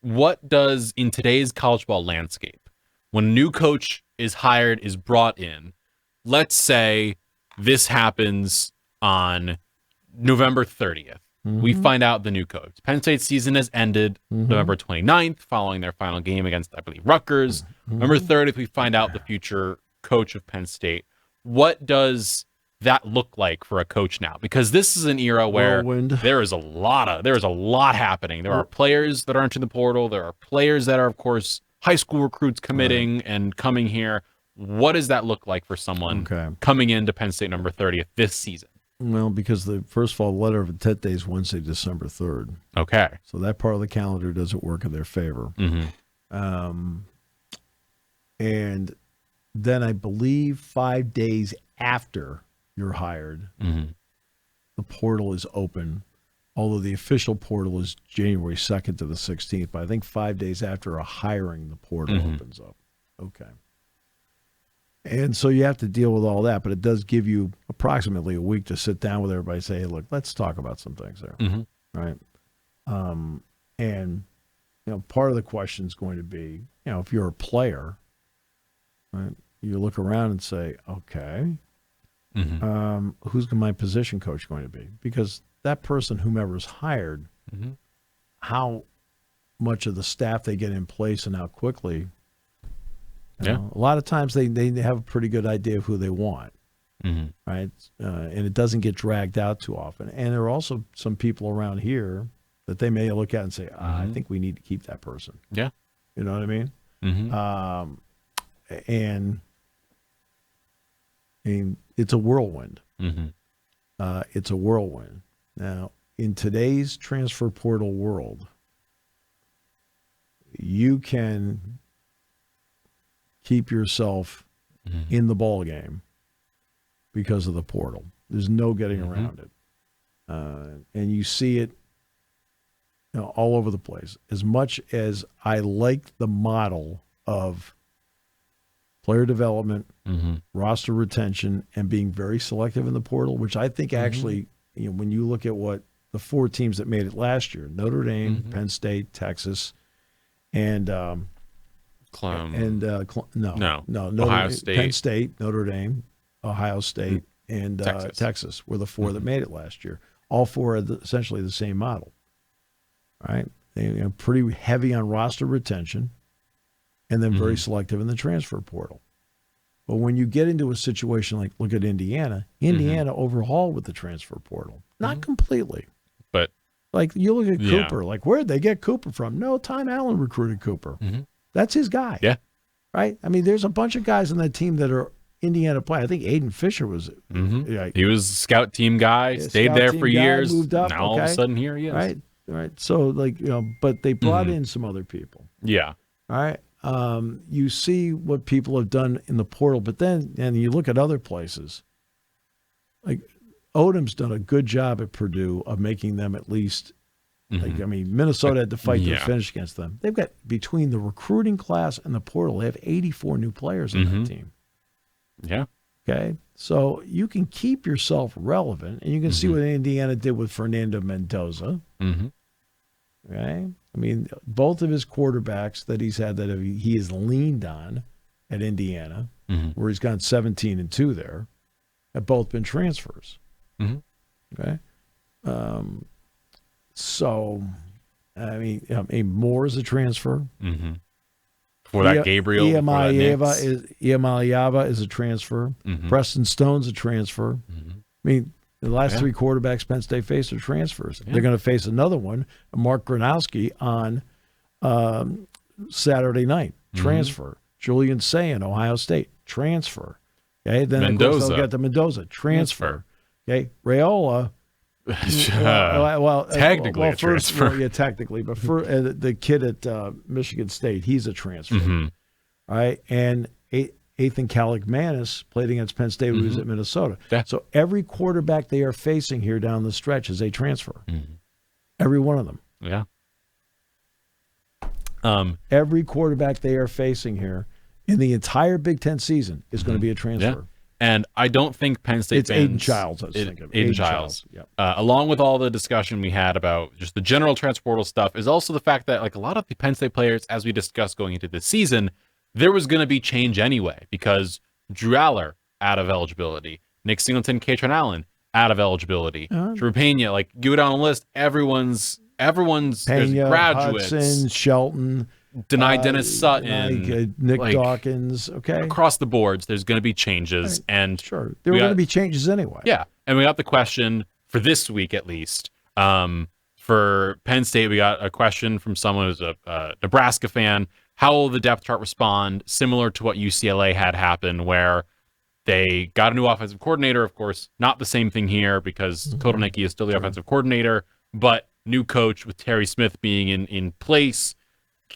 what does, in today's college ball landscape, when a new coach is hired, is brought in, let's say this happens on November 30th. We find out the new coach. Penn State's season has ended November 29th, following their final game against, I believe, Rutgers. November 30th, we find out the future coach of Penn State. What does that look like for a coach now? Because this is an era where there is a lot happening. There are players that are entering the portal. There are players that are, of course, high school recruits committing and coming here. What does that look like for someone coming into Penn State number 30th this season? Well, because first of all, the letter of intent day is Wednesday, December 3rd. Okay. So that part of the calendar doesn't work in their favor. And then I believe 5 days after you're hired, the portal is open, although the official portal is January 2nd to the 16th. But I think 5 days after a hiring, the portal opens up. Okay. And so you have to deal with all that, but it does give you approximately a week to sit down with everybody and say, hey, look, let's talk about some things there. Right? And, part of the question is going to be, if you're a player, right, you look around and say, okay, who's my position coach going to be? Because that person, whomever's hired, how much of the staff they get in place and how quickly. A lot of times they have a pretty good idea of who they want, right? And it doesn't get dragged out too often. And there are also some people around here that they may look at and say, I think we need to keep that person. Yeah. You know what I mean? And it's a whirlwind. It's a whirlwind. Now, in today's transfer portal world, you can keep yourself in the ball game because of the portal. There's no getting around it. And you see it all over the place. As much as I like the model of player development, roster retention, and being very selective in the portal, which I think actually, when you look at what the four teams that made it last year, Notre Dame, Penn State, Texas, and Ohio State, Penn State, Notre Dame, Ohio State, and Texas were the four that made it last year. All four are essentially the same model, right? They're pretty heavy on roster retention, and then very selective in the transfer portal. But when you get into a situation like, look at Indiana, overhauled with the transfer portal. Not completely. But like you look at Cooper, like where'd they get Cooper from? No, Tom Allen recruited Cooper. That's his guy. Yeah. Right? I mean, there's a bunch of guys on that team that are Indiana play. I think Aiden Fisher was. He was a scout team guy, stayed there for years. Moved up. Now all of a sudden here he is. Right. So, but they brought in some other people. Yeah. All right. You see what people have done in the portal, but then, and you look at other places. Like Odom's done a good job at Purdue of making them at least. Minnesota had to fight to finish against them. They've got, between the recruiting class and the portal, they have 84 new players on that team. Yeah. Okay. So you can keep yourself relevant, and you can see what Indiana did with Fernando Mendoza. Okay. I mean, both of his quarterbacks that he's had that he has leaned on at Indiana, where he's gone 17-2 there, have both been transfers. Okay. So, I mean, Moore is a transfer. For that Gabriel. Iamaleava is a transfer. Preston Stone's a transfer. I mean, the last three quarterbacks Penn State faced are transfers. They're going to face another one, Mark Gronowski, on Saturday night. Transfer. Julian Sayin, Ohio State. Transfer. Okay, then Mendoza. Of course they'll get to Mendoza. Transfer. Okay, Raiola. Technically a transfer. Yeah, technically. But for the kid at Michigan State, he's a transfer. All right, and Ethan Kalikmanis played against Penn State when he was at Minnesota. Yeah. So every quarterback they are facing here down the stretch is a transfer. Every one of them. Yeah. Every quarterback they are facing here in the entire Big Ten season is going to be a transfer. And I don't think Penn State It's fans... Aiden Childs, I was thinking of. Aiden Childs. Yep. Along with all the discussion we had about just the general transfer portal stuff is also the fact that like a lot of the Penn State players, as we discussed going into this season, there was going to be change anyway because Drew Allar out of eligibility, Nick Singleton, Katron Allen out of eligibility, Drew Pena, like go down the list, everyone's Pena, graduates, Hudson, Shelton, denied Dennis Sutton, Nick Dawkins. Okay, across the boards, there's going to be changes, and sure there were going to be changes anyway. Yeah, and we got the question for this week at least. For Penn State, we got a question from someone who's a Nebraska fan. How will the depth chart respond? Similar to what UCLA had happen, where they got a new offensive coordinator. Of course, not the same thing here because Kotelnicki is still the offensive coordinator, but new coach with Terry Smith being in place.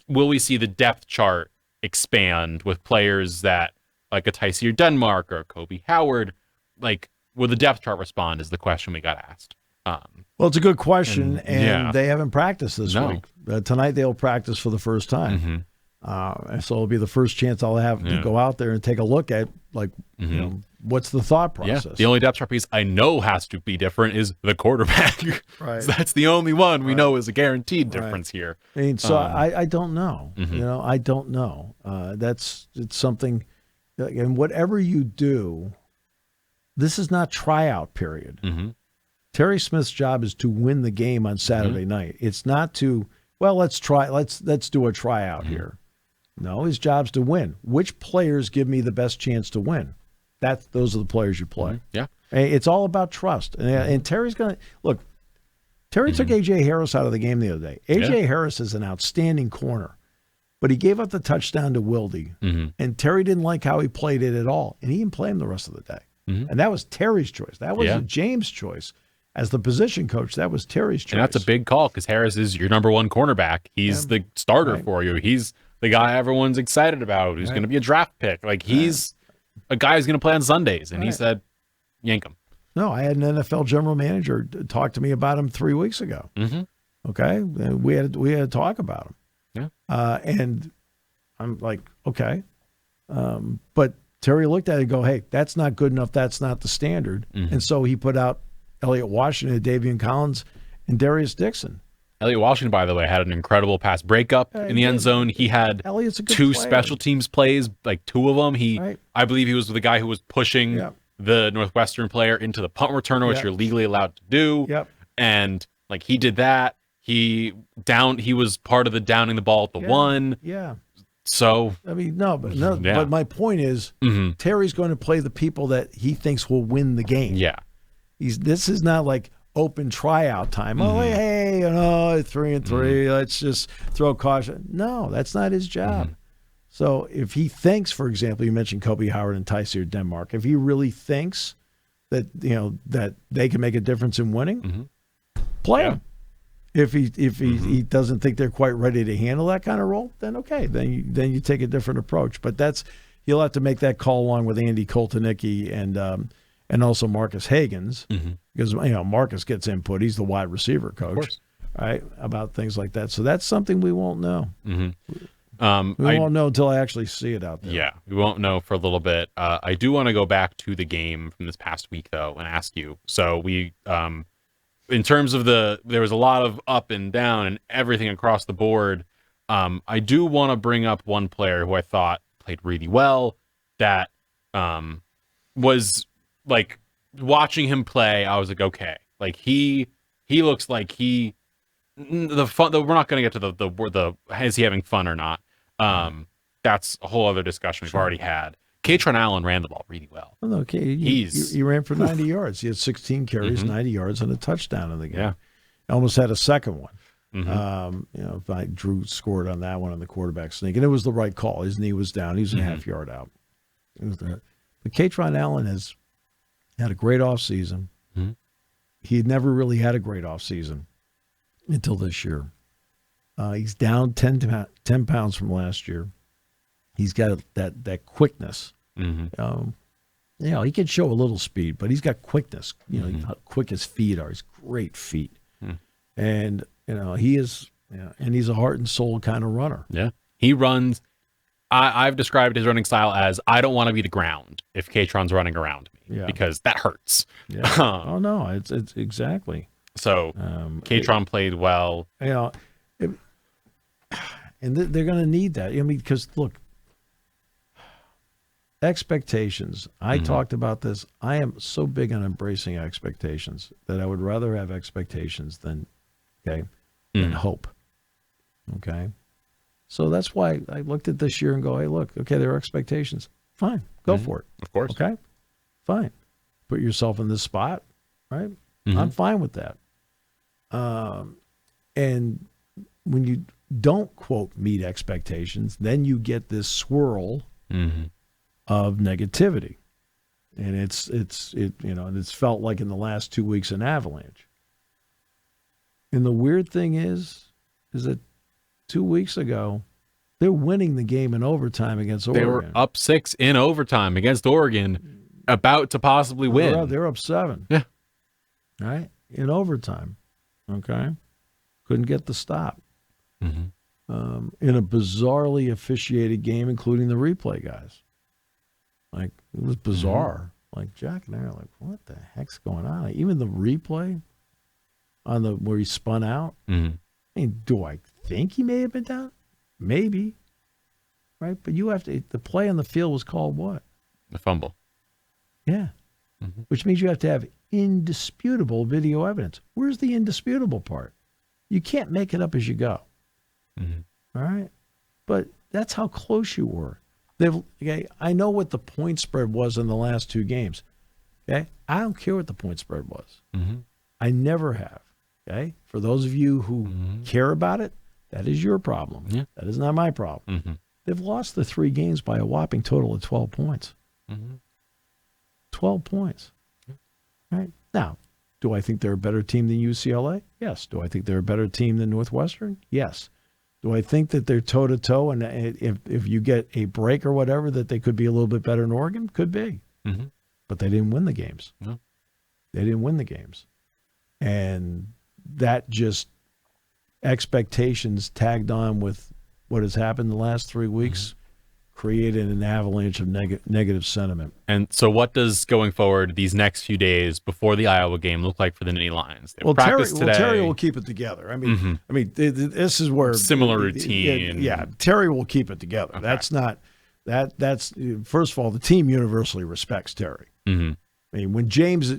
Will we see the depth chart expand with players that like a Tyseer Denmark or Kobe Howard? Like, will the depth chart respond is the question we got asked. Well, it's a good question, and they haven't practiced this week. Tonight they'll practice for the first time. So it'll be the first chance I'll have to go out there and take a look at, like, you know, what's the thought process. Yeah. The only depth chart piece I know has to be different is the quarterback. Right. So that's the only one we know is a guaranteed difference here. I mean, so I don't know. You know, I don't know. It's something, and whatever you do, this is not tryout period. Terry Smith's job is to win the game on Saturday night. It's not to, well, let's do a tryout here. No, his job's to win. Which players give me the best chance to win? Those are the players you play. Yeah. It's all about trust. And Terry's going to, look, Terry took A.J. Harris out of the game the other day. A.J. Harris is an outstanding corner, but he gave up the touchdown to Wilde, and Terry didn't like how he played it at all, and he didn't play him the rest of the day. And that was Terry's choice. That wasn't James' choice. As the position coach, that was Terry's choice. And that's a big call because Harris is your number one cornerback. He's the starter for you. He's the guy everyone's excited about who's going to be a draft pick. Like, he's a guy who's going to play on Sundays. And he said, yank him. No, I had an NFL general manager talk to me about him 3 weeks ago. Okay? And we had to talk about him. And I'm like, okay. But Terry looked at it and go, hey, that's not good enough. That's not the standard. And so he put out Elliott Washington, Davian Collins, and Darius Dixon. Elliott Washington, by the way, had an incredible pass breakup in the end zone. He had two special teams plays, like two of them. I believe he was the guy who was pushing the Northwestern player into the punt returner, which you're legally allowed to do. And like he did that. He was part of the downing the ball at the one. So I mean, but my point is Terry's going to play the people that he thinks will win the game. This is not like open tryout time. Oh, hey, 3-3. Let's just throw caution. No, that's not his job. So if he thinks, for example, you mentioned Kobe Howard and Tyseer Denmark, if he really thinks that that they can make a difference in winning, play him. If he doesn't think they're quite ready to handle that kind of role, then okay, then you take a different approach. But he'll have to make that call along with Andy Kotelnicki and also Marcus Hagans, because Marcus gets input. He's the wide receiver coach, right? About things like that. So that's something we won't know. We won't know until I actually see it out there. Yeah, we won't know for a little bit. I do want to go back to the game from this past week, though, and ask you. So we, in terms of there was a lot of up and down and everything across the board. I do want to bring up one player who I thought played really well. That was. Like, watching him play, I was like, okay, like he looks like we're not going to get to the is he having fun or not. That's a whole other discussion we've already had. Katron Allen ran the ball really well. Okay, he ran for 90 yards. He had 16 carries, 90 yards, and a touchdown in the game. Almost had a second one. Drew scored on that one on the quarterback sneak, and it was the right call. His knee was down. He was a half yard out. But Katron Allen has had a great offseason. He had never really had a great offseason until this year. He's down 10 pounds from last year. He's got that quickness. He can show a little speed, but he's got quickness. How quick his feet are. He's great feet. And he is, and he's a heart and soul kind of runner. Yeah. He runs. I've described his running style as I don't want to be the ground if Katron's running around me because that hurts. Yeah. Oh no, it's exactly. So Katron played well. And they're going to need that. I mean, because look, expectations. I talked about this. I am so big on embracing expectations that I would rather have expectations than hope. Okay. So that's why I looked at this year and go, hey, look, okay, there are expectations. Fine. Go for it. Of course. Okay. Fine. Put yourself in this spot, right? I'm fine with that. And when you don't, quote, meet expectations, then you get this swirl of negativity. And it's felt like in the last 2 weeks an avalanche. And the weird thing is that 2 weeks ago, they're winning the game in overtime against Oregon. They were up 6 in overtime against Oregon, about to possibly win. They're up 7. Yeah. Right? In overtime. Okay? Couldn't get the stop. In a bizarrely officiated game, including the replay guys. Like, it was bizarre. Like, Jack and I are like, what the heck's going on? Even the replay on where he spun out. I mean, do I think he may have been down? Maybe. Right? But you have to, the play on the field was called what? The fumble. Yeah. Which means you have to have indisputable video evidence. Where's the indisputable part? You can't make it up as you go. All right? But that's how close you were. I know what the point spread was in the last 2 games. Okay? I don't care what the point spread was. I never have. Okay? For those of you who care about it, that is your problem. Yeah. That is not my problem. They've lost the 3 games by a whopping total of 12 points. 12 points. Right? Now, do I think they're a better team than UCLA? Yes. Do I think they're a better team than Northwestern? Yes. Do I think that they're toe-to-toe and if you get a break or whatever that they could be a little bit better than Oregon? Could be. But they didn't win the games. No. They didn't win the games. And that just expectations tagged on with what has happened the last 3 weeks created an avalanche of negative sentiment. And so what does going forward these next few days before the Iowa game look like for the Nittany Lions? They practice today. Terry will keep it together. I mean, this is where similar routine. Yeah, Terry will keep it together. Okay. That's first of all, the team universally respects Terry. I mean, when James,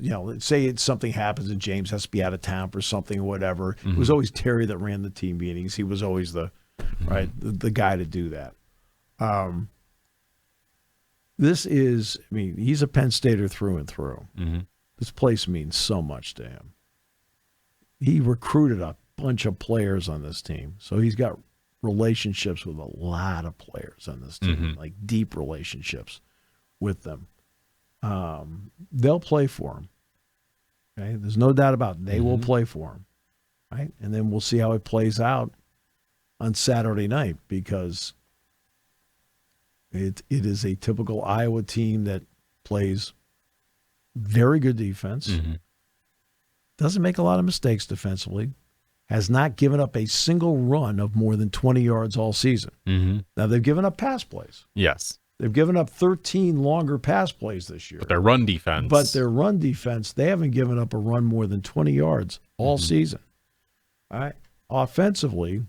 say something happens and James has to be out of town for something or whatever, it was always Terry that ran the team meetings. He was always the guy to do that. This is, I mean, he's a Penn Stater through and through. This place means so much to him. He recruited a bunch of players on this team, so he's got relationships with a lot of players on this team, like deep relationships with them. They'll play for him. Okay? There's no doubt about it. They will play for him. Right? And then we'll see how it plays out on Saturday night, because it is a typical Iowa team that plays very good defense, doesn't make a lot of mistakes defensively, has not given up a single run of more than 20 yards all season. Now, they've given up pass plays. Yes. They've given up 13 longer pass plays this year. But their run defense. They haven't given up a run more than 20 yards all season. All right. Offensively,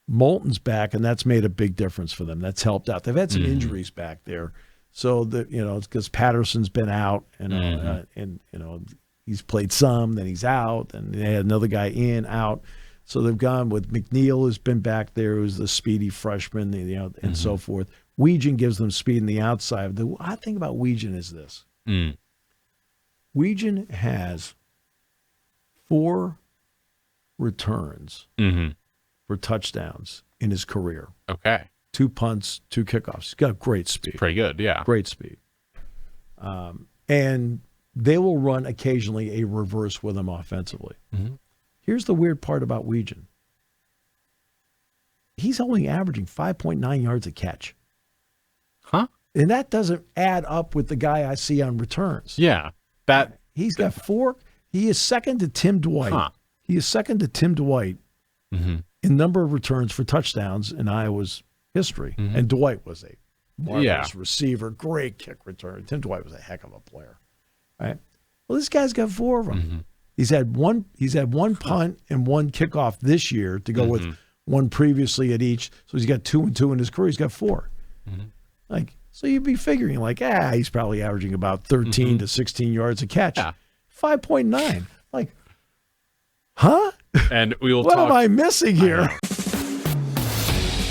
Moulton's back, and that's made a big difference for them. That's helped out. They've had some injuries back there, so that it's because Patterson's been out, and he's played some, then he's out, and they had another guy in, out. So they've gone with McNeil, who's been back there, who's the speedy freshman, and so forth. Weegan gives them speed in the outside. The odd thing about Weegan is this: Weegan has 4 returns for touchdowns in his career. Okay. 2 punts, 2 kickoffs. He's got great speed. It's pretty good, yeah. Great speed. And they will run occasionally a reverse with him offensively. Here's the weird part about Weegan. He's only averaging 5.9 yards a catch. Huh? And that doesn't add up with the guy I see on returns. Yeah. He's got 4. He is second to Tim Dwight. He is second to Tim Dwight in number of returns for touchdowns in Iowa's history. Mm-hmm. And Dwight was a marvelous receiver, great kick return. Tim Dwight was a heck of a player. Right? Well, this guy's got 4 of them. Mm-hmm. He's had one punt and 1 kickoff this year to go with 1 previously at each. So he's got 2 and 2 in his career. He's got 4. Mm-hmm. So you'd be figuring he's probably averaging about 13 to 16 yards a catch. Yeah. 5.9. Huh? And we will What am I missing here?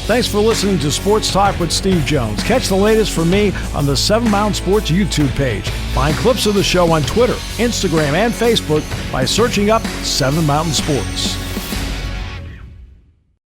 Thanks for listening to Sports Talk with Steve Jones. Catch the latest from me on the 7 Mountain Sports YouTube page. Find clips of the show on Twitter, Instagram, and Facebook by searching up 7 Mountain Sports.